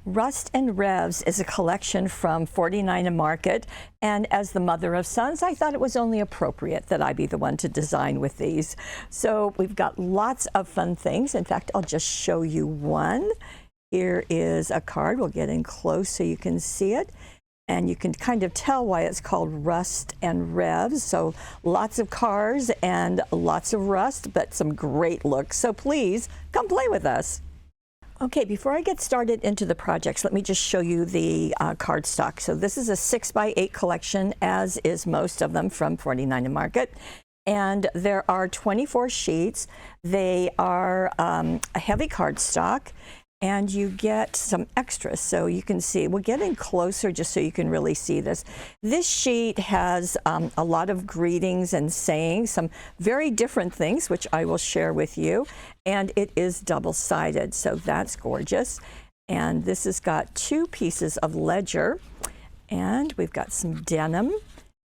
Rust and Revs is a collection from 49 and Market, and as the mother of sons, I thought it was only appropriate that I be the one to design with these. So we've got lots of fun things. In fact, I'll just show you one. Here is a card. We'll get in close so you can see it. And you can kind of tell why it's called Rust and Revs. So lots of cars and lots of rust, but some great looks. So please come play with us. Okay, before I get started into the projects, let me just show you the cardstock. So this is a 6x8 collection, as is most of them from 49 and Market. And there are 24 sheets. They are a heavy cardstock, and you get some extras. So you can see, we'll get in closer just so you can really see this. This sheet has a lot of greetings and sayings, some very different things, which I will share with you. And it is double-sided, so that's gorgeous. And this has got two pieces of ledger, and we've got some denim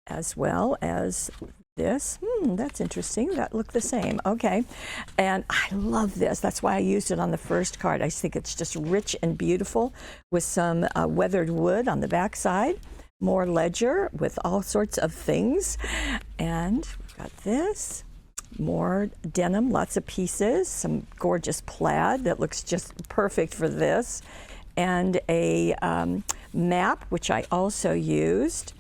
as well as this. That's interesting. That looked the same. Okay. And I love this. That's why I used it on the first card. I think it's just rich and beautiful with some weathered wood on the back side. More ledger with all sorts of things. And we've got this. More denim, lots of pieces, some gorgeous plaid that looks just perfect for this. And a map, which I also used.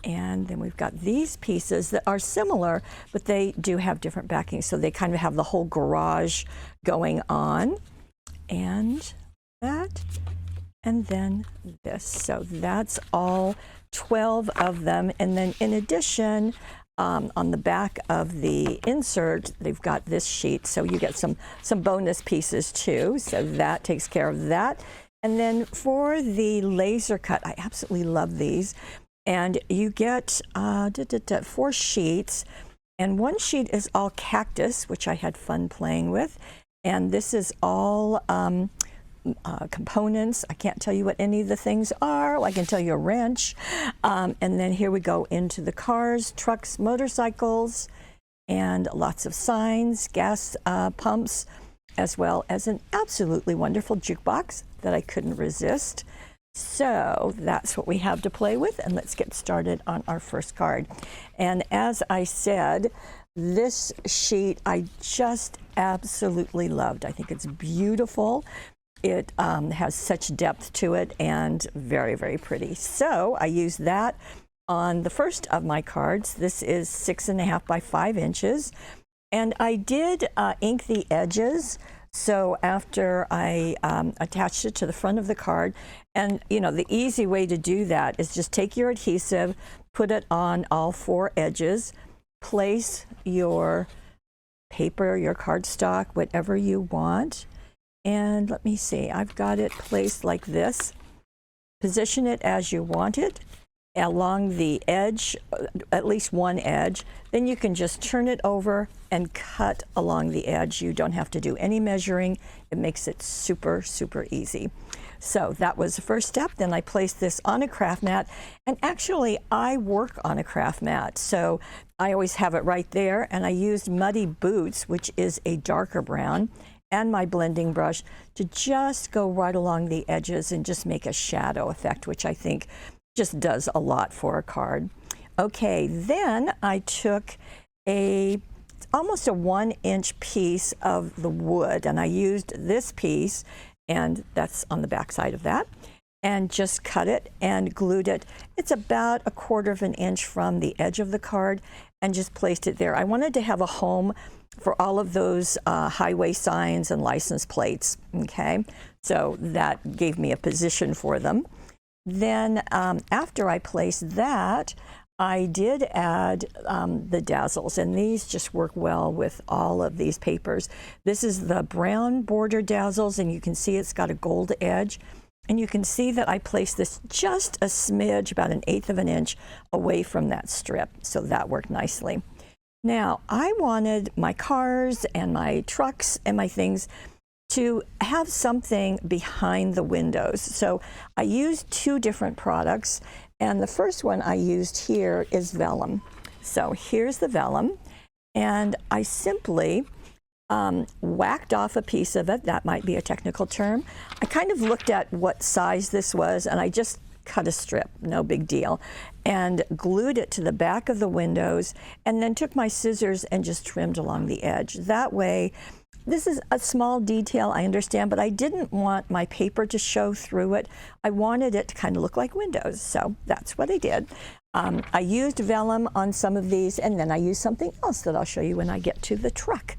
And then we've got these pieces that are similar, but they do have different backings. So they kind of have the whole garage going on. And that, and then this. So that's all 12 of them. And then in addition, on the back of the insert, they've got this sheet. So you get some bonus pieces too. So that takes care of that. And then for the laser cut, I absolutely love these. And you get 4 sheets, and one sheet is all cactus, which I had fun playing with, and this is all components. I can't tell you what any of the things are. I can tell you a wrench. And then here we go into the cars, trucks, motorcycles, and lots of signs, gas pumps, as well as an absolutely wonderful jukebox that I couldn't resist. So that's what we have to play with, and let's get started on our first card. And as I said, this sheet I just absolutely loved. I think it's beautiful. It has such depth to it and very, very pretty. So I used that on the first of my cards. This is 6.5 by 5 inches. And I did ink the edges. So after I attached it to the front of the card, and you know, the easy way to do that is just take your adhesive, put it on all 4 edges, place your paper, your cardstock, whatever you want. And let me see, I've got it placed like this. Position it as you want it along the edge, at least one edge. Then you can just turn it over and cut along the edge. You don't have to do any measuring. It makes it super, super easy. So that was the first step. Then I placed this on a craft mat, and actually I work on a craft mat, so I always have it right there. And I used Muddy Boots, which is a darker brown, and my blending brush to just go right along the edges and just make a shadow effect, which I think just does a lot for a card. Okay, then I took almost a 1-inch piece of the wood, and I used this piece, and that's on the back side of that, and just cut it and glued it. It's about 1/4 inch from the edge of the card, and just placed it there. I wanted to have a home for all of those highway signs and license plates, okay? So that gave me a position for them. Then after I placed that, I did add the dazzles, and these just work well with all of these papers. This is the brown border dazzles, and you can see it's got a gold edge. And you can see that I placed this just a smidge, about 1/8 inch away from that strip. So that worked nicely. Now, I wanted my cars and my trucks and my things to have something behind the windows. So I used 2 different products, and the first one I used here is vellum. So here's the vellum, and I simply whacked off a piece of it. That might be a technical term. I kind of looked at what size this was, and I just cut a strip, no big deal, and glued it to the back of the windows, and then took my scissors and just trimmed along the edge. That way, this is a small detail, I understand, but I didn't want my paper to show through it. I wanted it to kind of look like windows, so that's what I did. I used vellum on some of these, and then I used something else that I'll show you when I get to the truck.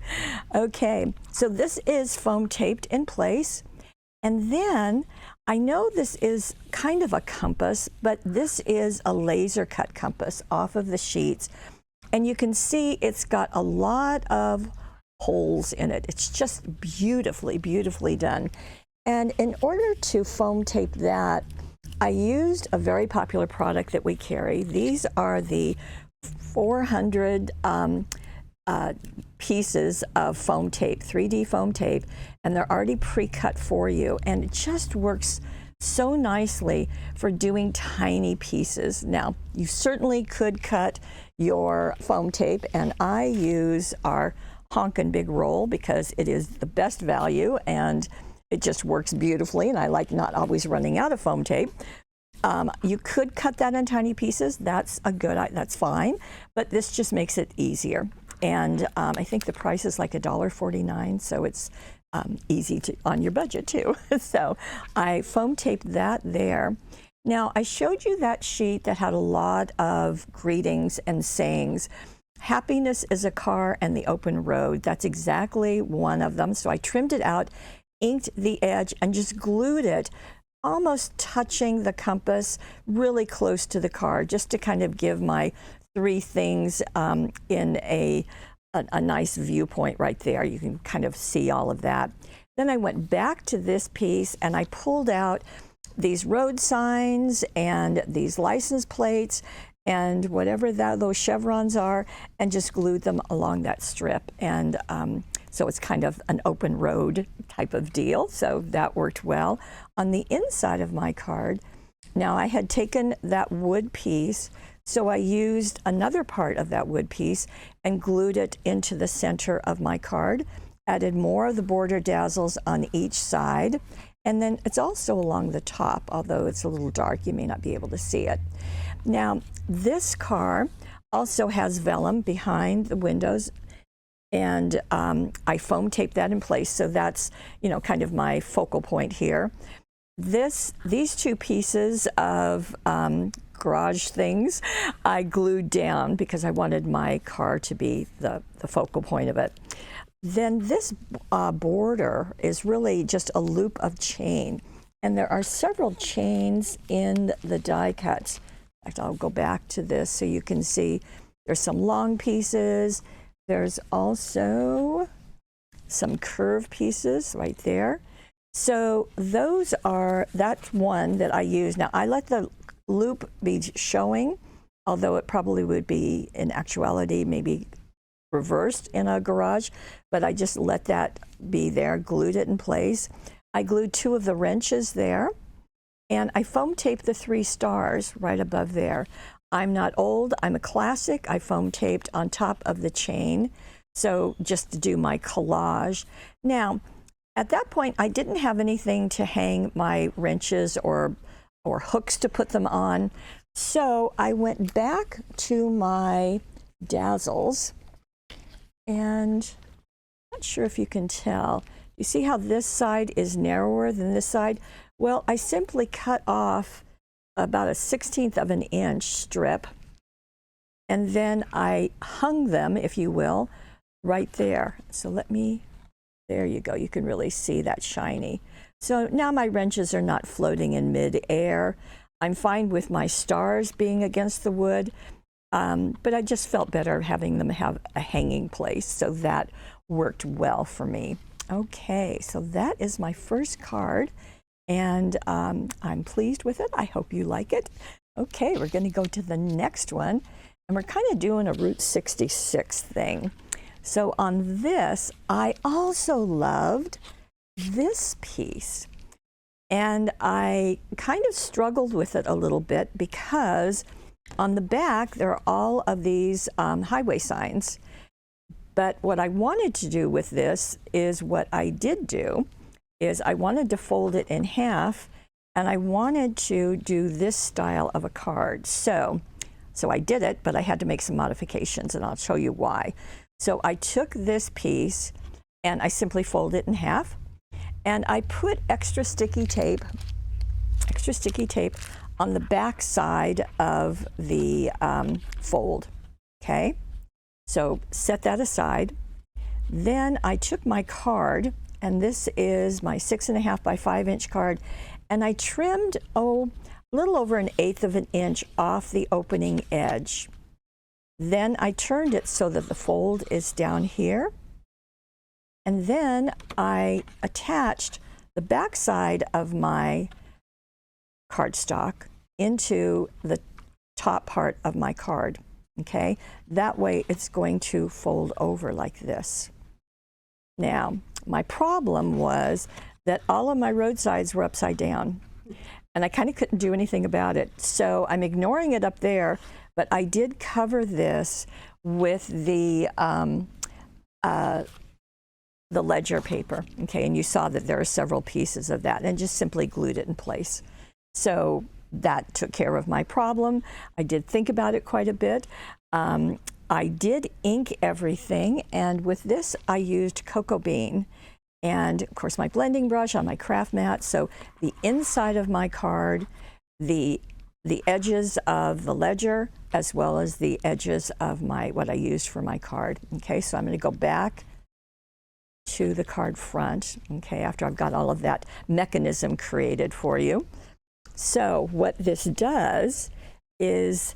Okay, so this is foam taped in place. And then I know this is kind of a compass, but this is a laser cut compass off of the sheets. And you can see it's got a lot of holes in it. It's just beautifully, beautifully done. And in order to foam tape that, I used a very popular product that we carry. These are the 400 pieces of foam tape, 3D foam tape, and they're already pre-cut for you. And it just works so nicely for doing tiny pieces. Now, you certainly could cut your foam tape, and I use our honkin' big roll because it is the best value and it just works beautifully, and I like not always running out of foam tape. You could cut that in tiny pieces. That's fine, but this just makes it easier. And I think the price is like $1.49, so it's easy on your budget too. So I foam taped that there. Now, I showed you that sheet that had a lot of greetings and sayings. Happiness is a car and the open road. That's exactly one of them. So I trimmed it out, inked the edge, and just glued it, almost touching the compass really close to the car, just to kind of give my three things in a nice viewpoint right there. You can kind of see all of that. Then I went back to this piece and I pulled out these road signs and these license plates and whatever those chevrons are, and just glued them along that strip. And so it's kind of an open road type of deal. So that worked well. On the inside of my card, now I had taken that wood piece, so I used another part of that wood piece and glued it into the center of my card, added more of the border dazzles on each side, and then it's also along the top, although it's a little dark, you may not be able to see it. Now, this car also has vellum behind the windows, and I foam taped that in place, so that's, kind of my focal point here. These two pieces of garage things I glued down because I wanted my car to be the focal point of it. Then this border is really just a loop of chain, and there are several chains in the die cuts. In fact, I'll go back to this so you can see there's some long pieces. There's also some curved pieces right there. So that's one that I use. Now, I let the loop be showing, although it probably would be in actuality maybe reversed in a garage, but I just let that be there, glued it in place. I glued two of the wrenches there, and I foam taped the 3 stars right above there. I'm not old, I'm a classic. I foam taped on top of the chain, so just to do my collage. Now, at that point, I didn't have anything to hang my wrenches or hooks to put them on, so I went back to my dazzles, and I'm not sure if you can tell. You see how this side is narrower than this side? Well, I simply cut off about a 1/16 of an inch strip, and then I hung them, if you will, right there. So there you go. You can really see that shiny. So now my wrenches are not floating in mid-air. I'm fine with my stars being against the wood, but I just felt better having them have a hanging place, so that worked well for me. Okay, so that is my first card, and I'm pleased with it. I hope you like it. Okay, we're going to go to the next one, and we're kind of doing a Route 66 thing. So on this, I also loved this piece, and I kind of struggled with it a little bit because on the back there are all of these highway signs, But what I wanted to do with this is what I did do is I wanted to fold it in half, and I wanted to do this style of a card. So I did it, but I had to make some modifications, and I'll show you why. So I took this piece and I simply fold it in half, and I put extra sticky tape on the back side of the fold. Okay, so set that aside. Then I took my card, and this is my 6.5 by 5 inch card, and I trimmed a little over 1/8 of an inch off the opening edge. Then I turned it so that the fold is down here, and then I attached the back side of my cardstock into the top part of my card. Okay, that way it's going to fold over like this. Now, my problem was that all of my roadsides were upside down, and I kind of couldn't do anything about it. So I'm ignoring it up there, but I did cover this with the ledger paper. Okay, and you saw that there are several pieces of that, and just simply glued it in place. So that took care of my problem. I did think about it quite a bit. I did ink everything, and with this I used cocoa bean, and of course my blending brush on my craft mat. So the inside of my card, the edges of the ledger, as well as the edges of what I used for my card. Okay, so I'm going to go back to the card front, okay, after I've got all of that mechanism created for you. So what this does is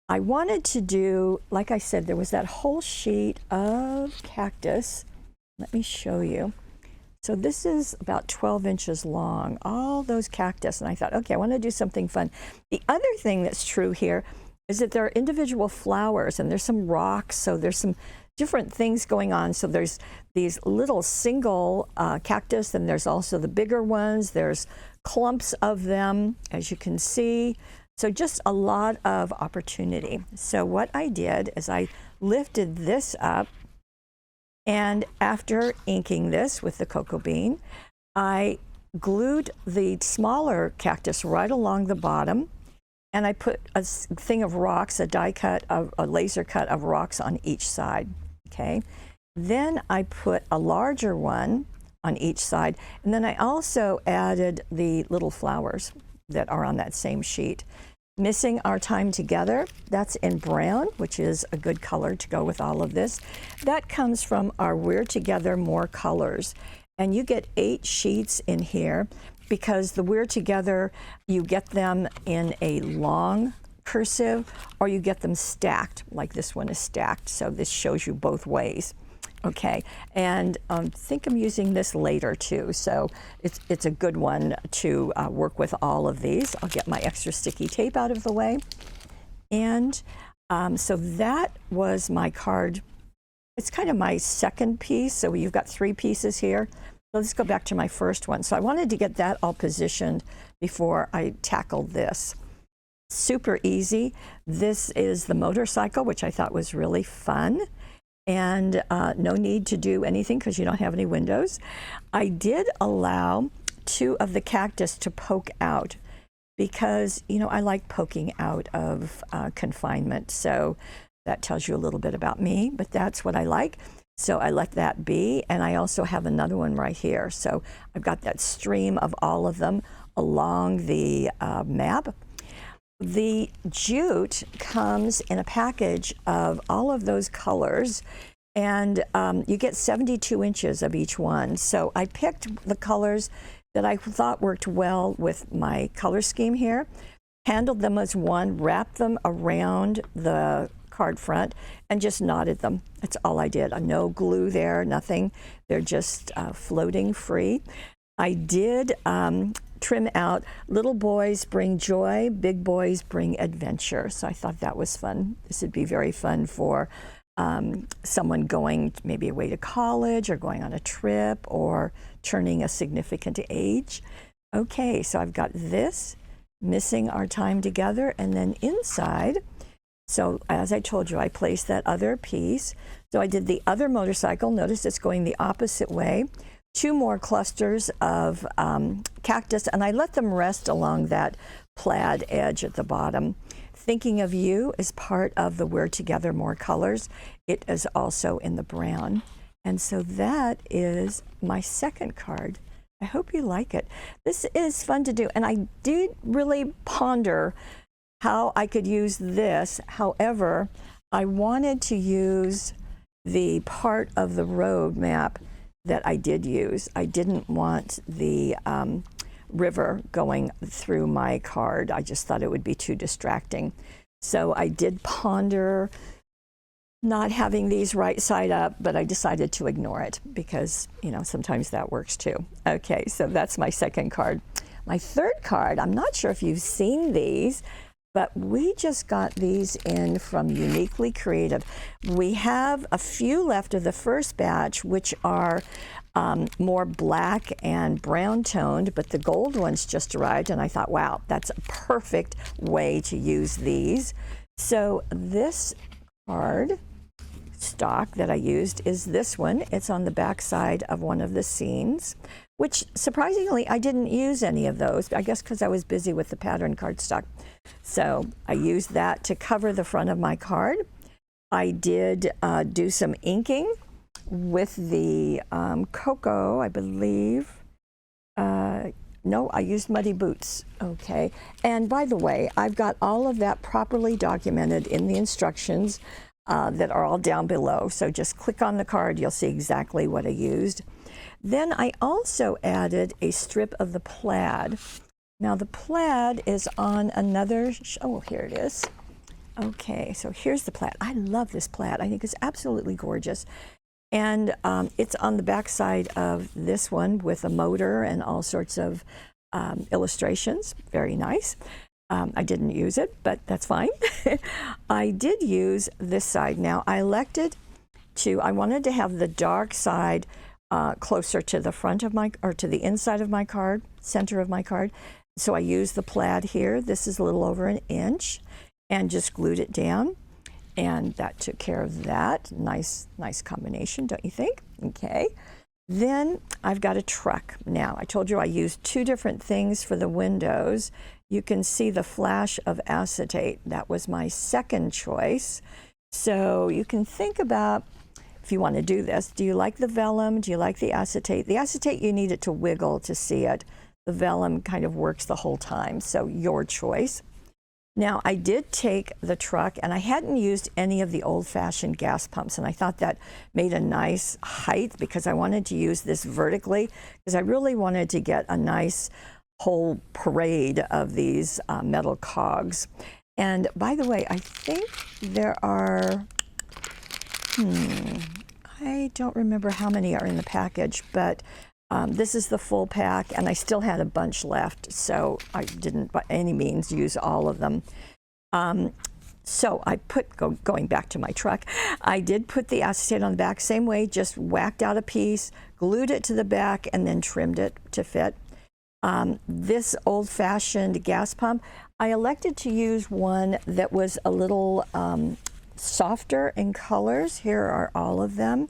I wanted to do, like I said, there was that whole sheet of cactus. Let me show you. So this is about 12 inches long, all those cactus. And I thought, okay, I want to do something fun. The other thing that's true here is that there are individual flowers, and there's some rocks, so there's some different things going on. So there's these little single cactus, and there's also the bigger ones. There's clumps of them, as you can see. So just a lot of opportunity. So what I did is I lifted this up, and after inking this with the cocoa bean, I glued the smaller cactus right along the bottom, and I put a thing of rocks, a laser cut of rocks on each side. Okay, then I put a larger one on each side, and then I also added the little flowers that are on that same sheet. Missing Our Time Together, that's in brown, which is a good color to go with all of this. That comes from our We're Together More Colors, and you get 8 sheets in here because the We're Together, you get them in a long cursive, or you get them stacked, like this one is stacked, so this shows you both ways. Okay, and I think I'm using this later too, so it's a good one to work with all of these. I'll get my extra sticky tape out of the way. And so that was my card. It's kind of my second piece, so you've got 3 pieces here. So let's go back to my first one. So I wanted to get that all positioned before I tackled this. Super easy. This is the motorcycle, which I thought was really fun. And no need to do anything because you don't have any windows. I did allow 2 of the cactus to poke out because, you know, I like poking out of confinement. So that tells you a little bit about me, but that's what I like. So I let that be. And I also have another one right here. So I've got that stream of all of them along the map. The jute comes in a package of all of those colors, and you get 72 inches of each one. So I picked the colors that I thought worked well with my color scheme here, handled them as one, wrapped them around the card front, and just knotted them. That's all I did. No glue there, nothing. They're just floating free. I did trim out little boys bring joy, big boys bring adventure. So I thought that was fun. This would be very fun for someone going maybe away to college or going on a trip or turning a significant age. Okay, so I've got this, Missing Our Time Together, and then inside, so as I told you, I placed that other piece. So I did the other motorcycle. Notice it's going the opposite way. 2 more clusters of cactus, and I let them rest along that plaid edge at the bottom. Thinking of You is part of the We're Together More Colors. It is also in the brown. And so that is my second card. I hope you like it. This is fun to do, and I did really ponder how I could use this. However, I wanted to use the part of the road map that I did use. I didn't want the river going through my card. I just thought it would be too distracting. So I did ponder not having these right side up, but I decided to ignore it because, you know, sometimes that works too. Okay, so that's my second card. My third card, I'm not sure if you've seen these, but we just got these in from Uniquely Creative. We have a few left of the first batch, which are more black and brown toned, but the gold ones just arrived, and I thought, wow, that's a perfect way to use these. So this card stock that I used is this one. It's on the back side of one of the scenes, which surprisingly I didn't use any of those, I guess because I was busy with the pattern cardstock. So I used that to cover the front of my card. I did do some inking with the cocoa, I believe. No, I used Muddy Boots. Okay. And by the way, I've got all of that properly documented in the instructions that are all down below. So just click on the card, you'll see exactly what I used. Then I also added a strip of the plaid. Now the plaid is on another, oh, here it is. Okay, so here's the plaid. I love this plaid. I think it's absolutely gorgeous. And it's on the back side of this one with a motor and all sorts of illustrations. Very nice. I didn't use it, but that's fine. I did use this side. Now I elected to, I wanted to have the dark side closer to the front of my, or to the inside of my card, center of my card. So I used the plaid here. This is a little over an inch, and just glued it down. And that took care of that. Nice combination, don't you think? Okay. Then I've got a truck. Now, I told you I used 2 different things for the windows. You can see the flash of acetate. That was my second choice. So you can think about, if you want to do this, do you like the vellum? Do you like the acetate? The acetate, you need it to wiggle to see it. The vellum kind of works the whole time, so your choice. Now, I did take the truck, and I hadn't used any of the old-fashioned gas pumps, and I thought that made a nice height because I wanted to use this vertically because I really wanted to get a nice whole parade of these metal cogs. And by the way, I think there are, I don't remember how many are in the package, but this is the full pack, and I still had a bunch left, so I didn't by any means use all of them. So I put, going back to my truck, I did put the acetate on the back, same way, just whacked out a piece, glued it to the back, and then trimmed it to fit. This old-fashioned gas pump, I elected to use one that was a little softer in colors. Here are all of them.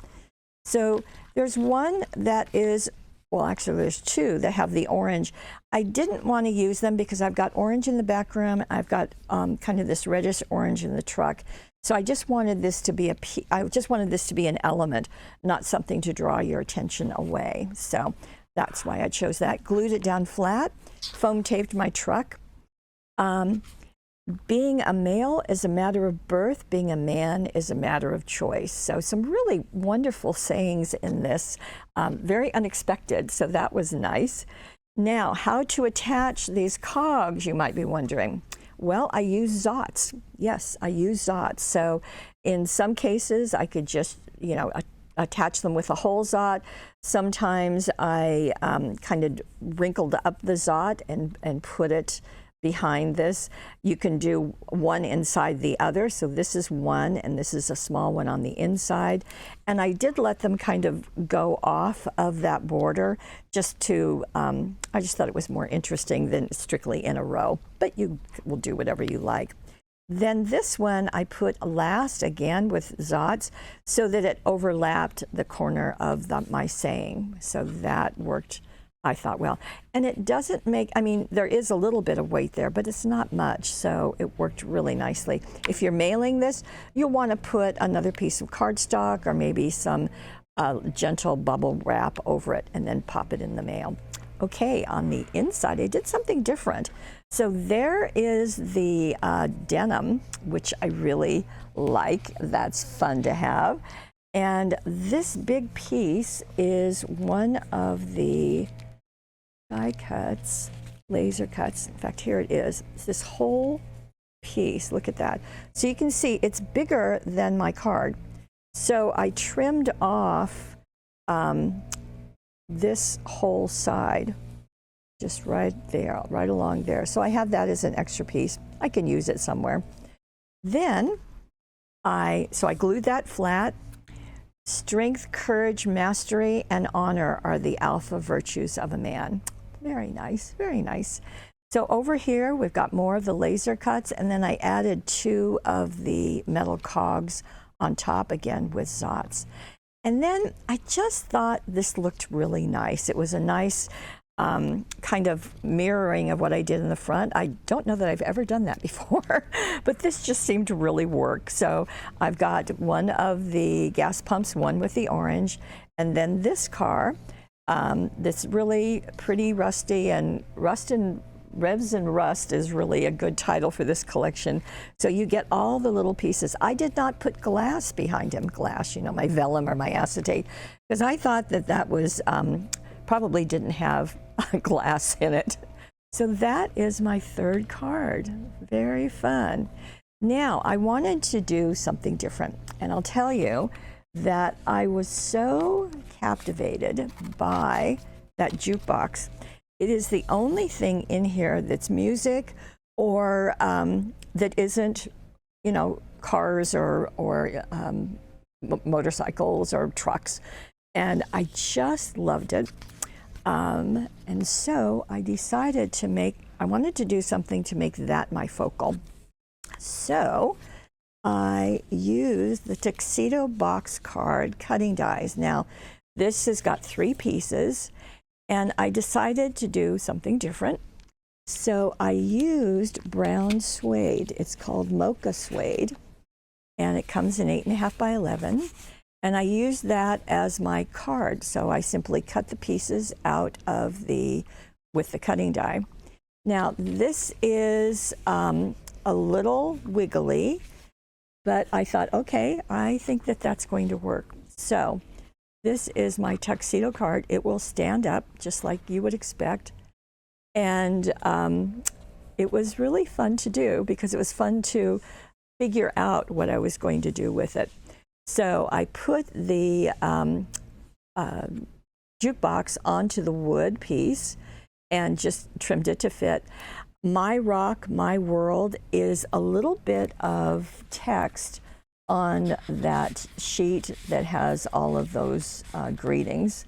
So there's one that is, well, actually there's 2 that have the orange. I didn't want to use them because I've got orange in the background. I've got kind of this reddish orange in the truck. So I just wanted this to be an element, not something to draw your attention away. So that's why I chose that. Glued it down flat, foam taped my truck. Being a male is a matter of birth. Being a man is a matter of choice. So some really wonderful sayings in this, very unexpected. So that was nice. Now, how to attach these cogs, you might be wondering. Well, I use Zots. Yes, I use Zots. So in some cases, I could just, you know, attach them with a whole Zot. Sometimes I kind of wrinkled up the Zot and put it behind this. You can do one inside the other. So this is one, and this is a small one on the inside. And I did let them kind of go off of that border just to, I just thought it was more interesting than strictly in a row. But you will do whatever you like. Then this one I put last again with Zots so that it overlapped the corner of my saying. So that worked, I thought, well. And it doesn't make, I mean, there is a little bit of weight there, but it's not much. So it worked really nicely. If you're mailing this, you'll want to put another piece of cardstock or maybe some gentle bubble wrap over it and then pop it in the mail. Okay, on the inside, I did something different. So there is the denim, which I really like. That's fun to have. And this big piece is one of the die cuts, laser cuts. In fact, here it is. It's this whole piece. Look at that. So you can see it's bigger than my card. So I trimmed off this whole side, just right there, right along there. So I have that as an extra piece. I can use it somewhere. Then I glued that flat. Strength, courage, mastery, and honor are the alpha virtues of a man. Very nice, very nice. So over here, we've got more of the laser cuts, and then I added 2 of the metal cogs on top again with Zots. And then I just thought this looked really nice. It was a nice kind of mirroring of what I did in the front. I don't know that I've ever done that before, but this just seemed to really work. So I've got one of the gas pumps, one with the orange, and then this car that's really pretty rusty, and Revs and Rust is really a good title for this collection. So you get all the little pieces. I did not put glass behind him, glass, you know, my vellum or my acetate, because I thought that that was probably didn't have glass in it. So that is my 3rd card. Very fun. Now, I wanted to do something different, and I'll tell you that I was so captivated by that jukebox. It is the only thing in here that's music or that isn't, you know, cars or motorcycles or trucks. And I just loved it. And so I decided I wanted to do something to make that my focal. So I used the Tuxedo box card cutting dies. Now, this has got 3 pieces. And I decided to do something different. So I used brown suede. It's called mocha suede. And it comes in 8.5 by 11. And I used that as my card. So I simply cut the pieces out of with the cutting die. Now this is a little wiggly, but I thought, okay, I think that that's going to work. So this is my tuxedo card. It will stand up just like you would expect. And it was really fun to do because it was fun to figure out what I was going to do with it. So I put the jukebox onto the wood piece and just trimmed it to fit. My Rock, My World is a little bit of text on that sheet that has all of those greetings.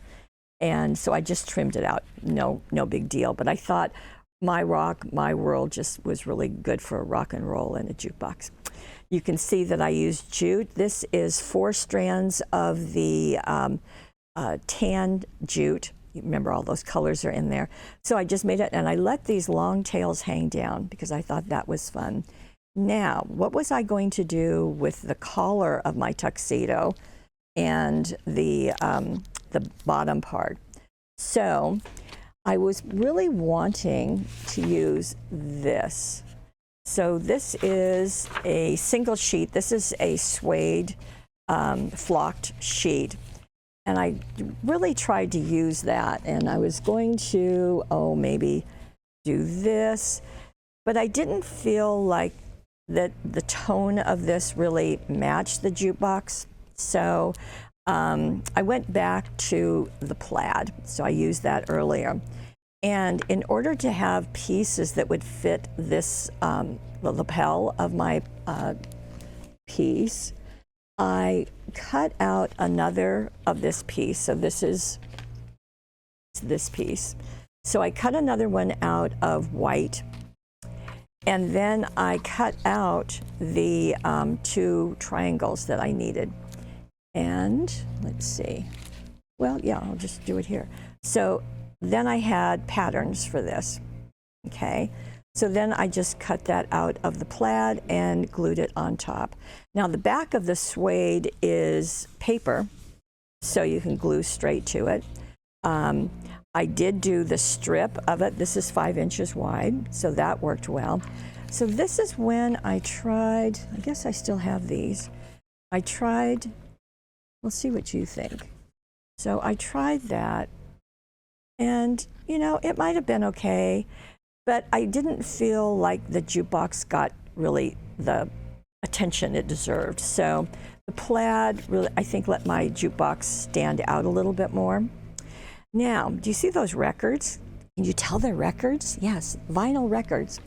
And so I just trimmed it out. No big deal. But I thought My Rock, My World just was really good for rock and roll in a jukebox. You can see that I used jute. This is 4 strands of the tanned jute. You remember all those colors are in there. So I just made it, and I let these long tails hang down because I thought that was fun. Now, what was I going to do with the collar of my tuxedo and the bottom part? So I was really wanting to use this. So this is a single sheet. This is a suede flocked sheet. And I really tried to use that. And I was going to, maybe do this. But I didn't feel like that the tone of this really matched the jukebox. So I went back to the plaid. So I used that earlier. And in order to have pieces that would fit this, the lapel of my piece, I cut out another of this piece. So this is this piece. So I cut another one out of white. And then I cut out the 2 triangles that I needed. And let's see. Well, yeah, I'll just do it here. So then I had patterns for this, okay? So then I just cut that out of the plaid and glued it on top. Now the back of the suede is paper, so you can glue straight to it. I did do the strip of it. This is 5 inches wide, so that worked well. So this is when I tried, I guess I still have these. I tried, we'll see what you think. So I tried that, and you know, it might have been okay, but I didn't feel like the jukebox got really the attention it deserved. So the plaid really, I think, let my jukebox stand out a little bit more. Now, do you see those records? Can you tell they're records? Yes, vinyl records.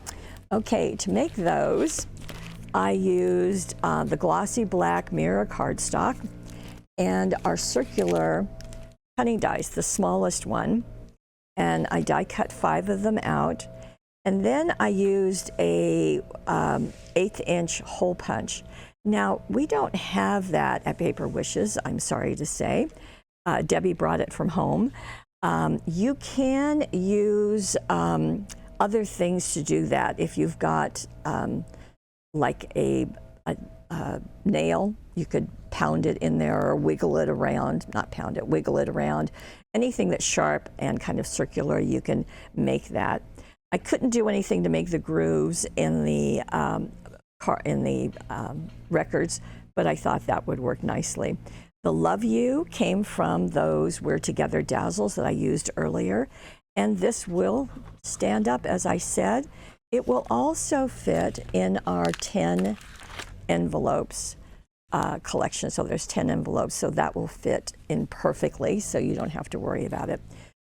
Okay, to make those, I used the glossy black mirror cardstock and our circular cutting dies, the smallest one, and I die cut 5 of them out. And then I used a 1/8 inch hole punch. Now, we don't have that at Paper Wishes, I'm sorry to say. Debbie brought it from home. You can use other things to do that. If you've got like a nail, you could pound it in there or wiggle it around, not pound it, wiggle it around. Anything that's sharp and kind of circular, you can make that. I couldn't do anything to make the grooves in the records, but I thought that would work nicely. The Love You came from those We're Together dazzles that I used earlier, and this will stand up, as I said. It will also fit in our 10 envelopes collection. So there's 10 envelopes, so that will fit in perfectly, so you don't have to worry about it.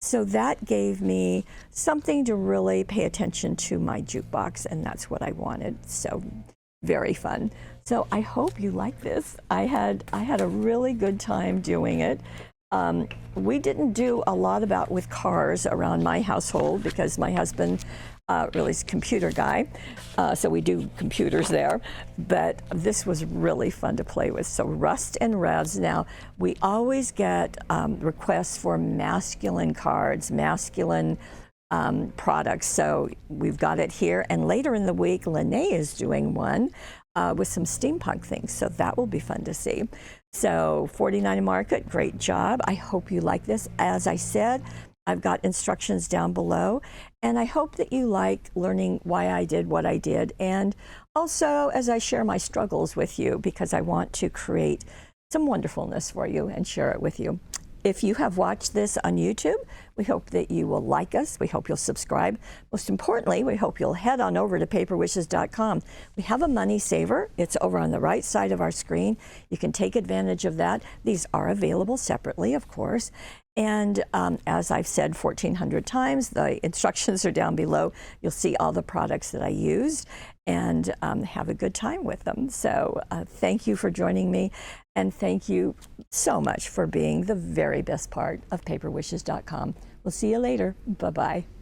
So that gave me something to really pay attention to my jukebox, and that's what I wanted. So very fun. So I hope you like this. I had a really good time doing it. We didn't do a lot with cars around my household because my husband really is a computer guy, so we do computers there. But this was really fun to play with. So Rust and Revs. Now we always get requests for masculine cards, masculine products. So we've got it here. And later in the week, Lene is doing one with some steampunk things. So that will be fun to see. So 49 Market, great job. I hope you like this. As I said, I've got instructions down below, and I hope that you like learning why I did what I did, and also as I share my struggles with you, because I want to create some wonderfulness for you and share it with you. If you have watched this on YouTube, we hope that you will like us. We hope you'll subscribe. Most importantly, we hope you'll head on over to paperwishes.com. We have a money saver. It's over on the right side of our screen. You can take advantage of that. These are available separately, of course. And as I've said 1,400 times, the instructions are down below. You'll see all the products that I used, and have a good time with them. So thank you for joining me, and thank you so much for being the very best part of paperwishes.com. We'll see you later. Bye-bye.